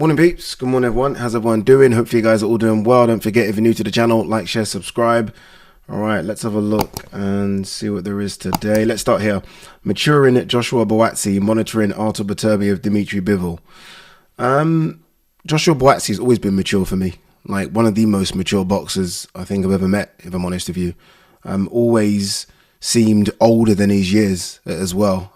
Morning peeps, good morning everyone, how's everyone doing? Hopefully you guys are all doing well. Don't forget, if you're new to the channel, like, share, subscribe. Alright, let's have a look and see what there is today. Let's start here. Maturing Joshua Buatsi, monitoring Artur Beterbiev of Dimitri Bivol. Joshua Buatsi has always been mature for me. Like one of the most mature boxers I think I've ever met, if I'm honest with you. Always seemed older than his years as well.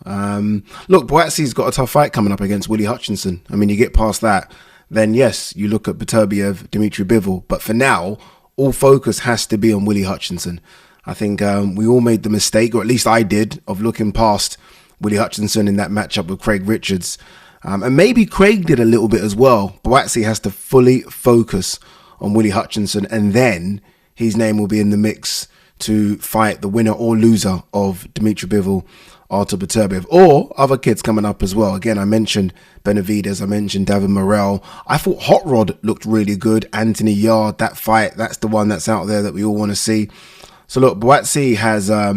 Look, Buatsi's got a tough fight coming up against Willie Hutchinson. I mean, you get past that, then yes, you look at Beterbiev, Dimitri Bivol. But for now, all focus has to be on Willie Hutchinson. I think we all made the mistake, or at least I did, of looking past Willie Hutchinson in that matchup with Craig Richards. And maybe Craig did a little bit as well. Buatsi has to fully focus on Willie Hutchinson, and then his name will be in the mix to fight the winner or loser of Dimitri Bivol, Artur Beterbiev, or other kids coming up as well. Again, I mentioned Benavidez, I mentioned David Morrell. I thought Hot Rod looked really good. Anthony Yarde, that fight, that's the one that's out there that we all want to see. So look, Buatsi has a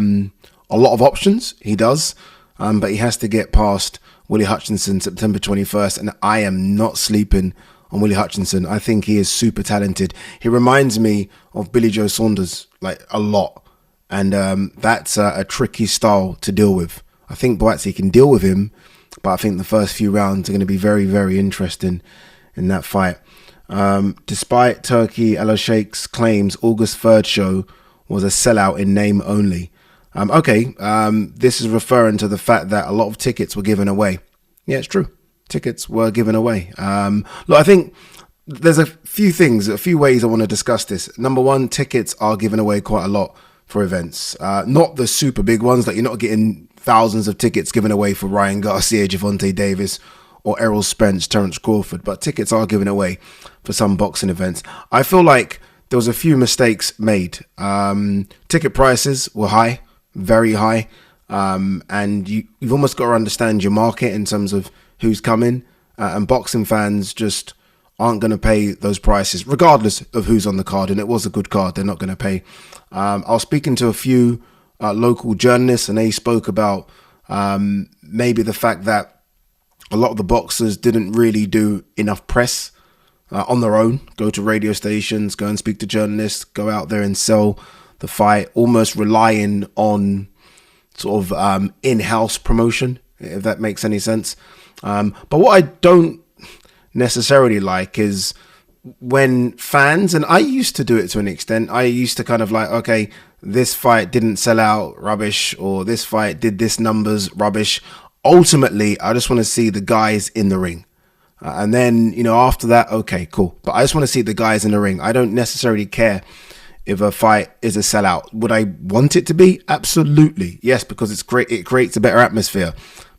lot of options, he does, but he has to get past Willie Hutchinson September 21st, and I am not sleeping on Willie Hutchinson. I think he is super talented. He reminds me of Billy Joe Saunders, like a lot. And that's a tricky style to deal with. I think Buatsi can deal with him, but I think the first few rounds are going to be very, very interesting in that fight. Despite Turki Al-Sheikh's claims, August 3rd show was a sellout in name only. This is referring to the fact that a lot of tickets were given away. Yeah, it's true. Tickets were given away. Look, I think there's a few ways I want to discuss this. Number one, tickets are given away quite a lot for events. Not the super big ones, like you're not getting thousands of tickets given away for Ryan Garcia, Gervonta Davis, or Errol Spence, Terence Crawford, but tickets are given away for some boxing events. I feel like there was a few mistakes made. Ticket prices were high, very high, and you've almost got to understand your market in terms of who's coming, and boxing fans just aren't going to pay those prices regardless of who's on the card, and it was a good card. They're not going to pay. I was speaking to a few local journalists, and they spoke about maybe the fact that a lot of the boxers didn't really do enough press on their own, go to radio stations, go and speak to journalists, go out there and sell the fight, almost relying on sort of in-house promotion, if that makes any sense. But what I don't necessarily like is when fans, and I used to do it to an extent, I used to kind of like, okay, this fight didn't sell out, rubbish, or this fight did this numbers, rubbish. Ultimately, I just want to see the guys in the ring. And then, after that, okay, cool. But I just want to see the guys in the ring. I don't necessarily care if a fight is a sellout. Would I want it to be? Absolutely. Yes, because it's great. It creates a better atmosphere.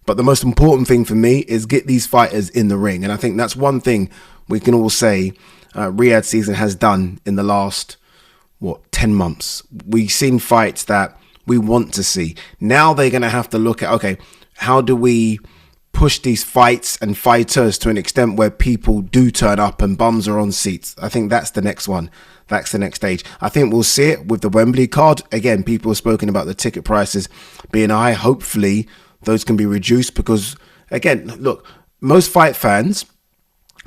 But the most important thing for me is get these fighters in the ring. And I think that's one thing we can all say Riyadh season has done in the last, 10 months. We've seen fights that we want to see. Now they're going to have to look at, okay, how do we push these fights and fighters to an extent where people do turn up and bums are on seats? I think that's the next one. That's the next stage. I think we'll see it with the Wembley card. Again, people have spoken about the ticket prices being high. Hopefully those can be reduced because, again, look, most fight fans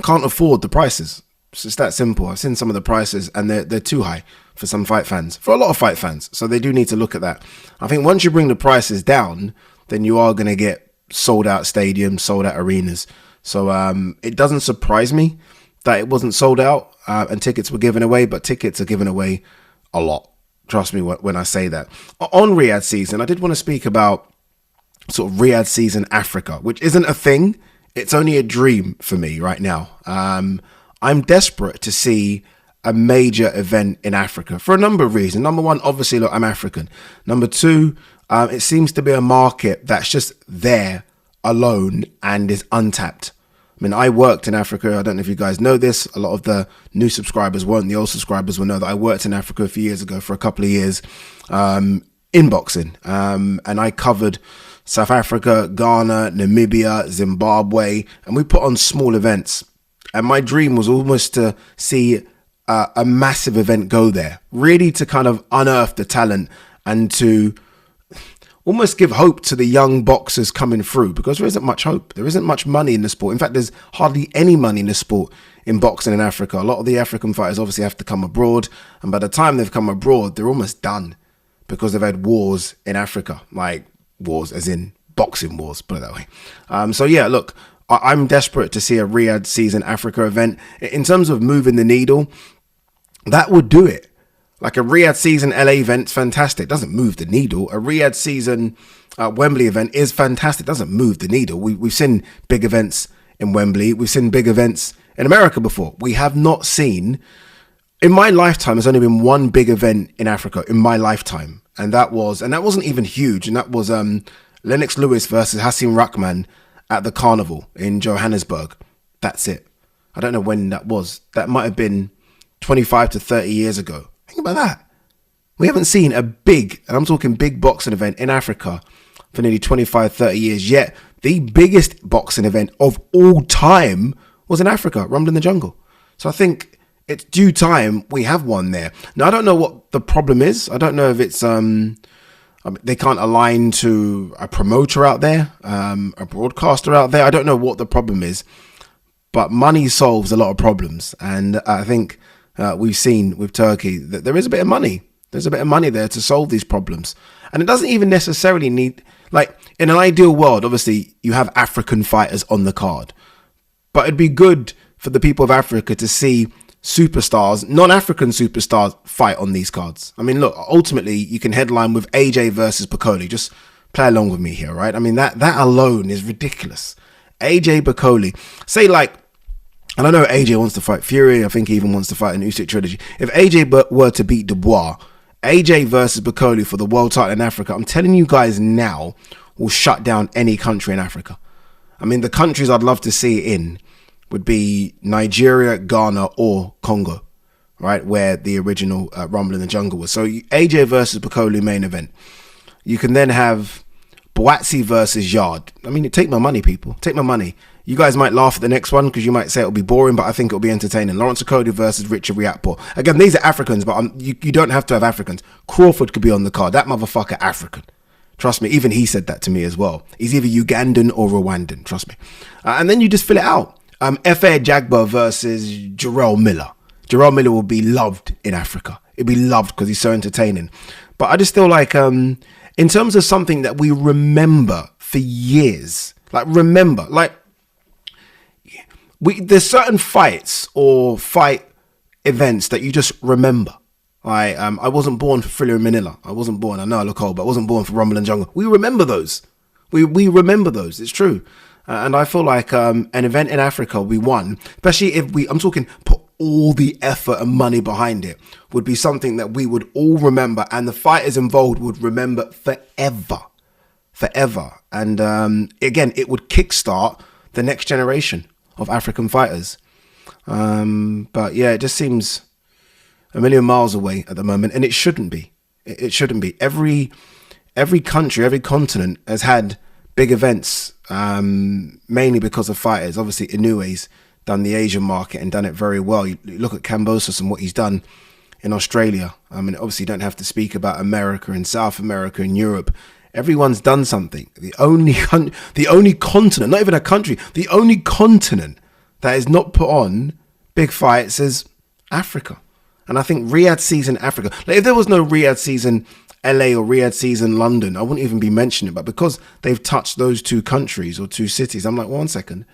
can't afford the prices. It's just that simple. I've seen some of the prices and they're too high for some fight fans, for a lot of fight fans. So they do need to look at that. I think once you bring the prices down, then you are going to get sold out stadiums, sold out arenas. So it doesn't surprise me that it wasn't sold out and tickets were given away, but tickets are given away a lot. Trust me when I say that. On Riyadh season, I did want to speak about sort of Riyadh season Africa, which isn't a thing. It's only a dream for me right now. I'm desperate to see a major event in Africa for a number of reasons. Number one, obviously, look, I'm African. Number two, it seems to be a market that's just there alone and is untapped. I mean, I worked in Africa. I don't know if you guys know this. A lot of the new subscribers won't. The old subscribers will know that I worked in Africa a few years ago for a couple of years in boxing. And I covered South Africa, Ghana, Namibia, Zimbabwe, and we put on small events. And my dream was almost to see a massive event go there, really to kind of unearth the talent and to almost give hope to the young boxers coming through, because there isn't much hope. There isn't much money in the sport. In fact, there's hardly any money in the sport in boxing in Africa. A lot of the African fighters obviously have to come abroad, and by the time they've come abroad, they're almost done because they've had wars in Africa, like wars as in boxing wars, put it that way. So yeah, look, I'm desperate to see a Riyadh season Africa event. In terms of moving the needle, that would do it. Like a Riyadh season LA event's fantastic. Doesn't move the needle. A Riyadh season Wembley event is fantastic. Doesn't move the needle. We've seen big events in Wembley. We've seen big events in America before. We have not seen, in my lifetime, there's only been one big event in Africa in my lifetime. And that wasn't even huge. And that was Lennox Lewis versus Hasim Rahman at the Carnival in Johannesburg. That's it. I don't know when that was. That might have been 25 to 30 years ago. Think about that. We haven't seen a big, and I'm talking big boxing event in Africa for nearly 25, 30 years. Yet the biggest boxing event of all time was in Africa, Rumble in the Jungle. So I think it's due time we have one there. Now, I don't know what the problem is. I don't know if it's they can't align to a promoter out there, a broadcaster out there. I don't know what the problem is, but money solves a lot of problems. And I think we've seen with Turkey that there is a bit of money. There's a bit of money there to solve these problems. And it doesn't even necessarily need, like in an ideal world, obviously you have African fighters on the card, but it'd be good for the people of Africa to see superstars, non-African superstars, fight on these cards. I mean, look, ultimately you can headline with AJ versus Bacoli. Just play along with me here, right? I mean, that alone is ridiculous. AJ Bacoli, say like, and I know AJ wants to fight Fury. I think he even wants to fight an Usyk trilogy. If AJ were to beat Dubois, AJ versus Bacoli for the world title in Africa, I'm telling you guys now, will shut down any country in Africa. I mean, the countries I'd love to see it in would be Nigeria, Ghana, or Congo, right? Where the original Rumble in the Jungle was. So AJ versus Bacoli main event. You can then have Buatsi versus Yard. I mean, take my money, people. Take my money. You guys might laugh at the next one because you might say it'll be boring, but I think it'll be entertaining. Lawrence Okodi versus Richard Riakporhe. Again, these are Africans, but you don't have to have Africans. Crawford could be on the card. That motherfucker African. Trust me, even he said that to me as well. He's either Ugandan or Rwandan, trust me. And then you just fill it out. F.A. Jagba versus Jarrell Miller. Jarrell Miller will be loved in Africa. It'll be loved because he's so entertaining. But I just feel like in terms of something that we remember for years, there's certain fights or fight events that you just remember. I wasn't born for Thriller in Manila. I wasn't born. I know I look old, but I wasn't born for Rumble and Jungle. We remember those. We remember those. It's true. And I feel like an event in Africa we won, especially if I'm talking put all the effort and money behind it, would be something that we would all remember, and the fighters involved would remember forever. And again, it would kickstart the next generation of African fighters. But yeah, it just seems a million miles away at the moment, and it shouldn't be. It shouldn't be. Every country, every continent has had big events, mainly because of fighters. Obviously, Inoue's done the Asian market and done it very well. You look at Kambosos and what he's done in Australia. I mean, obviously, you don't have to speak about America and South America and Europe. Everyone's done something. The only continent, not even a country, the only continent that is not put on big fights is Africa. And I think Riyadh season Africa, like if there was no Riyadh season LA or Riyadh season London, I wouldn't even be mentioning it. But because they've touched those two countries or two cities, I'm like, well, 1 second.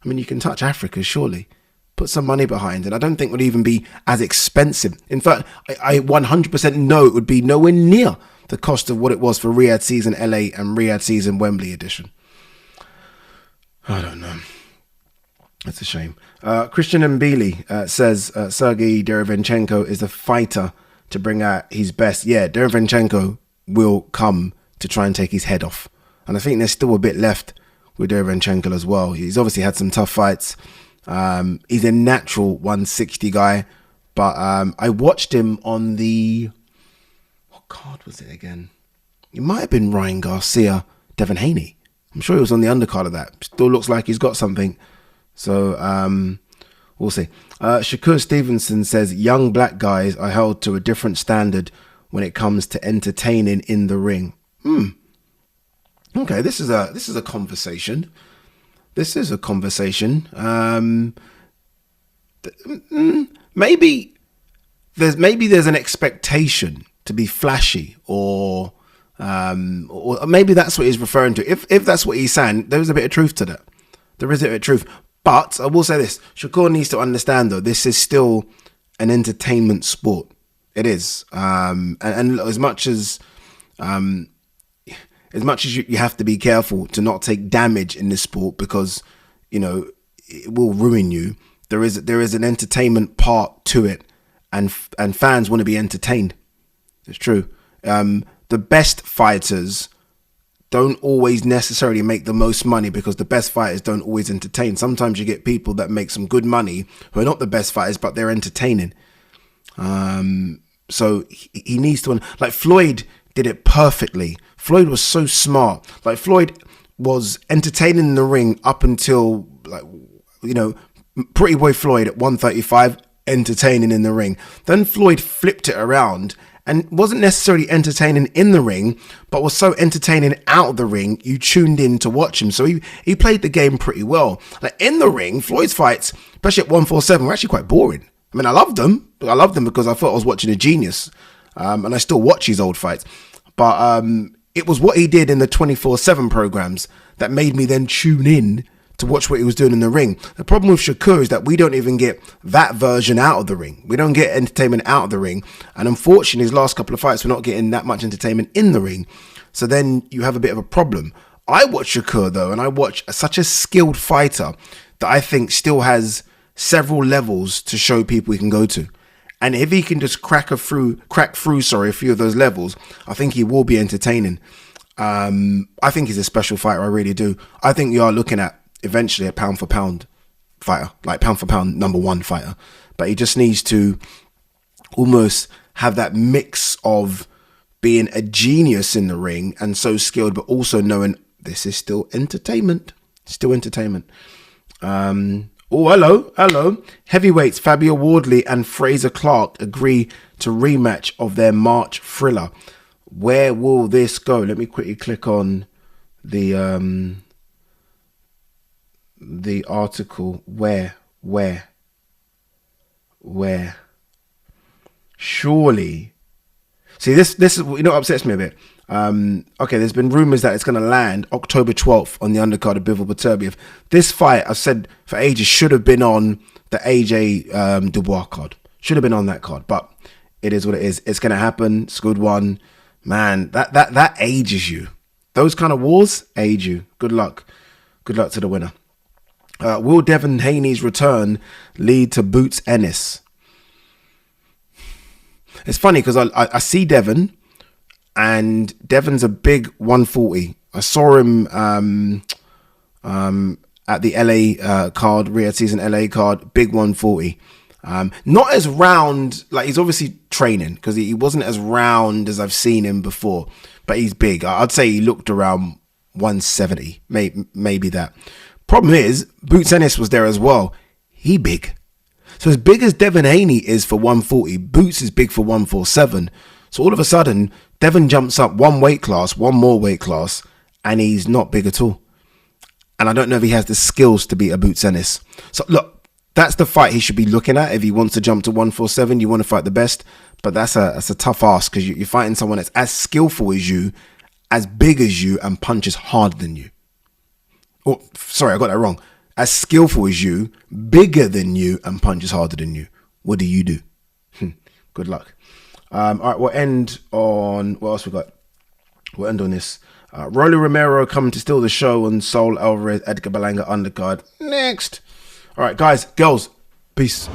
I mean, you can touch Africa, surely. Put some money behind it. I don't think it would even be as expensive. In fact, I 100% know it would be nowhere near the cost of what it was for Riyadh season LA and Riyadh season Wembley edition. I don't know. That's a shame. Christian Mbili says Sergei Derevyanchenko is the fighter to bring out his best. Yeah, Derevyanchenko will come to try and take his head off. And I think there's still a bit left with Derevyanchenko as well. He's obviously had some tough fights. He's a natural 160 guy. But I watched him on the... What card was it again? It might have been Ryan Garcia, Devin Haney. I'm sure he was on the undercard of that. Still looks like he's got something. So we'll see. Shakur Stevenson says young black guys are held to a different standard when it comes to entertaining in the ring. Okay, this is a conversation. This is a conversation. Maybe there's an expectation to be flashy, or maybe that's what he's referring to. If that's what he's saying, there's a bit of truth to that. There is a bit of truth. But I will say this: Shakur needs to understand, though, this is still an entertainment sport. It is, and as much as you have to be careful to not take damage in this sport, because it will ruin you. There is an entertainment part to it, and fans want to be entertained. It's true. The best fighters don't always necessarily make the most money, because the best fighters don't always entertain. Sometimes you get people that make some good money who are not the best fighters, but they're entertaining. So he needs to, like Floyd did it perfectly. Floyd was so smart. Like Floyd was entertaining in the ring up until Pretty Boy Floyd at 135, entertaining in the ring. Then Floyd flipped it around and wasn't necessarily entertaining in the ring, but was so entertaining out of the ring, you tuned in to watch him. So he played the game pretty well. Like in the ring, Floyd's fights, especially at 147, were actually quite boring. I mean, I loved them. I loved them because I thought I was watching a genius. And I still watch his old fights. But it was what he did in the 24/7 programs that made me then tune in to watch what he was doing in the ring. The problem with Shakur is that we don't even get that version out of the ring. We don't get entertainment out of the ring. And unfortunately, his last couple of fights, we're not getting that much entertainment in the ring. So then you have a bit of a problem. I watch Shakur, though, and I watch such a skilled fighter that I think still has several levels to show people he can go to. And if he can just crack through a few of those levels, I think he will be entertaining. I think he's a special fighter. I really do. I think you are looking at eventually a pound for pound fighter, like pound for pound number one fighter. But he just needs to almost have that mix of being a genius in the ring and so skilled, but also knowing this is still entertainment. Still entertainment. Hello. Heavyweights Fabio Wardley and Fraser Clark agree to rematch of their March thriller. Where will this go? Let me quickly click on the article. Where? Surely. See, this is what upsets me a bit. Okay, there's been rumours that it's going to land October 12th on the undercard of Bivol Beterbiev. This fight, I've said for ages, should have been on the AJ Dubois card. Should have been on that card, but it is what it is. It's going to happen. It's a good one. Man, that ages you. Those kind of wars age you. Good luck. Good luck to the winner. Will Devin Haney's return lead to Boots Ennis? It's funny because I see Devin, and Devon's a big 140. I saw him at the LA card, Riyadh season LA card, big 140. Not as round, like he's obviously training because he wasn't as round as I've seen him before, but he's big. I'd say he looked around 170, maybe that. Problem is, Boots Ennis was there as well. He big. So as big as Devin Haney is for 140, Boots is big for 147. So all of a sudden, Devin jumps up one more weight class, and he's not big at all. And I don't know if he has the skills to beat a Boots Ennis. So look, that's the fight he should be looking at if he wants to jump to 147. You want to fight the best, but that's a tough ask because you're fighting someone that's as skillful as you, as big as you, and punches harder than you. Oh, sorry, I got that wrong. As skillful as you, bigger than you, and punches harder than you. What do you do? Good luck. All right, we'll end on... What else we got? We'll end on this. Rolly Romero coming to steal the show on Saul Alvarez, Edgar Berlanga undercard. Next. All right, guys, girls, peace.